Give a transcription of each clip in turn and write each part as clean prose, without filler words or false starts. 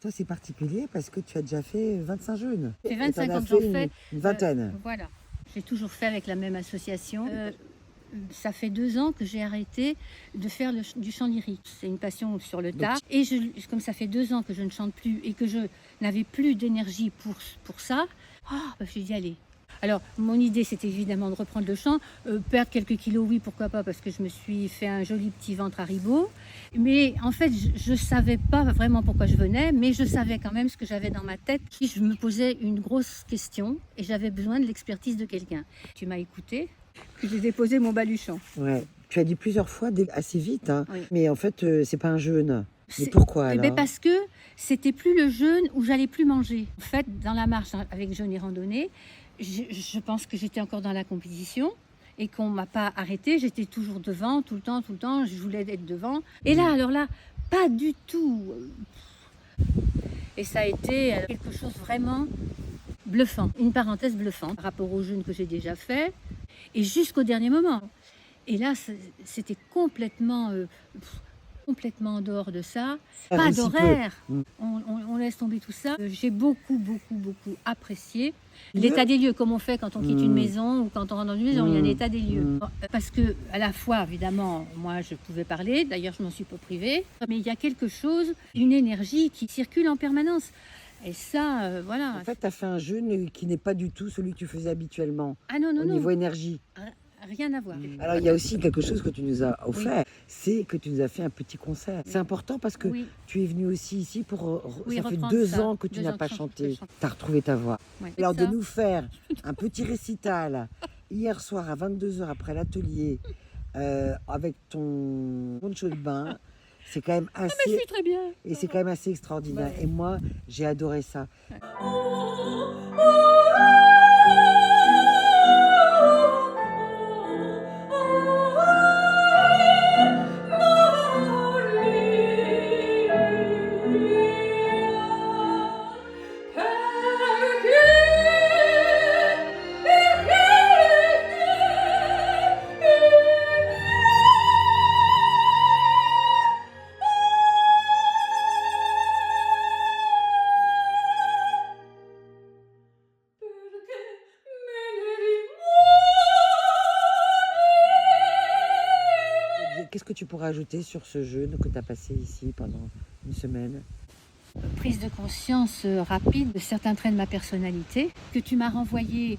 Toi, c'est particulier parce que tu as déjà fait 25 jeûnes. Ça fait Et t'en 25 as ans que j'en fait fais. une vingtaine. Voilà. J'ai toujours fait avec la même association. Ça fait 2 ans que j'ai arrêté de faire du chant lyrique. C'est une passion sur le tard. Et comme ça fait 2 ans que je ne chante plus et que je n'avais plus d'énergie pour ça, j'ai dit allez. Alors, mon idée, c'était évidemment de reprendre le chant. Perdre quelques kilos, oui, pourquoi pas, parce que je me suis fait un joli petit ventre à ribot. Mais en fait, je ne savais pas vraiment pourquoi je venais, mais je savais quand même ce que j'avais dans ma tête. Je me posais une grosse question et j'avais besoin de l'expertise de quelqu'un. Tu m'as écouté, puis j'ai déposé mon baluchon. Ouais. Tu as dit plusieurs fois, assez vite, hein. Oui. Mais en fait, c'est pas un jeûne. Mais pourquoi alors? Parce que c'était plus le jeûne où j'allais plus manger. En fait, dans la marche avec Jeûne et Randonnée, je pense que j'étais encore dans la compétition et qu'on m'a pas arrêtée. J'étais toujours devant, tout le temps. Je voulais être devant. Et là, alors là, pas du tout. Et ça a été quelque chose vraiment bluffant. Une parenthèse bluffante par rapport au jeûne que j'ai déjà fait et jusqu'au dernier moment. Et là, c'était complètement en dehors de ça. Pas d'horaire. On laisse tomber tout ça. J'ai beaucoup apprécié l'état des lieux, comme on fait quand on quitte une maison ou quand on rentre dans une maison. Il y a un état des lieux. Parce que, à la fois, évidemment, moi, je pouvais parler. D'ailleurs, je m'en suis pas privée. Mais il y a quelque chose, une énergie qui circule en permanence. Et ça, voilà. En fait, tu as fait un jeûne qui n'est pas du tout celui que tu faisais habituellement. Ah non, Au niveau énergie. Rien à voir. Alors, il y a aussi quelque chose que tu nous as offert, c'est que tu nous as fait un petit concert. C'est important parce que tu es venu aussi ici pour... ça fait 2 ans que tu n'as pas chanté. Tu as retrouvé ta voix. Alors, de nous faire un petit récital hier soir à 22h après l'atelier avec ton poncho de bain, c'est quand même assez... Mais je suis très bien. Et c'est quand même assez extraordinaire. Et moi, j'ai adoré ça. Qu'est-ce que tu pourrais ajouter sur ce jeûne que tu as passé ici pendant une semaine? Prise de conscience rapide de certains traits de ma personnalité que tu m'as renvoyé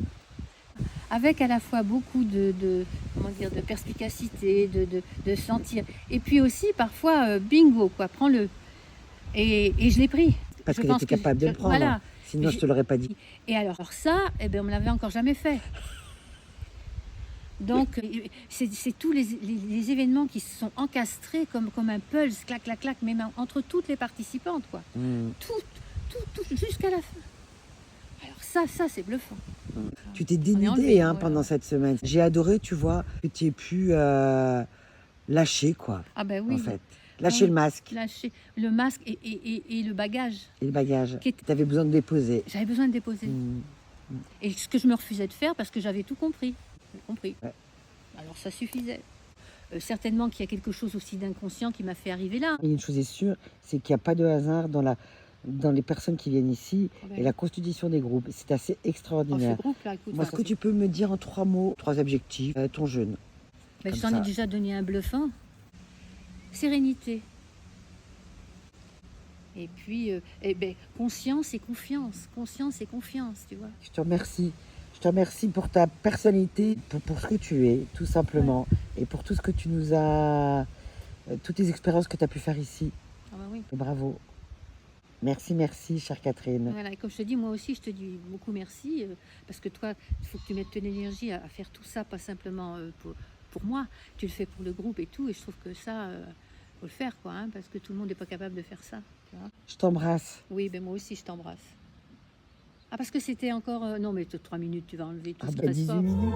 avec à la fois beaucoup de perspicacité, de sentir. Et puis aussi parfois, bingo, quoi, prends-le. Et je l'ai pris. Parce que tu étais capable de le prendre. Voilà. Sinon, je ne te l'aurais pas dit. Et alors ça, on ne me l'avait encore jamais fait. Donc, c'est tous les événements qui se sont encastrés comme un pulse, clac, clac, clac, mais entre toutes les participantes, quoi. Tout, jusqu'à la fin. Alors ça, c'est bluffant. Tu t'es dénudée pendant cette semaine. J'ai adoré, tu vois, que tu aies pu lâcher, quoi. Ah ben oui. En fait. Lâcher le masque. Lâcher le masque et le bagage. Et le bagage. Tu avais besoin de déposer. J'avais besoin de déposer. Et ce que je me refusais de faire parce que j'avais tout compris. Ouais. Alors ça suffisait. Certainement qu'il y a quelque chose aussi d'inconscient qui m'a fait arriver là. Il y a une chose est sûre, c'est qu'il n'y a pas de hasard dans les personnes qui viennent ici et la constitution des groupes. C'est assez extraordinaire. Ce groupe-là, écoute, moi, est-ce que tu peux me dire en 3 mots, 3 adjectifs, ton jeûne? Je t'en ai déjà donné un bluffant. Sérénité. Et puis, conscience et confiance. Conscience et confiance, tu vois. Je te remercie. Je te remercie pour ta personnalité, pour ce que tu es, tout simplement. Et pour tout ce que tu nous as... toutes les expériences que tu as pu faire ici. Ah bah oui. Et bravo. Merci, chère Catherine. Voilà, et comme je te dis, moi aussi, je te dis beaucoup merci. Parce que toi, il faut que tu mettes ton énergie à faire tout ça, pas simplement pour moi. Tu le fais pour le groupe et tout. Et je trouve que ça, faut le faire, quoi. Hein, parce que tout le monde n'est pas capable de faire ça. Tu vois. Je t'embrasse. Oui, moi aussi, je t'embrasse. Ah, parce que c'était encore... non, mais 3 minutes, tu vas enlever tout ce qui reste 18 fort. minutes.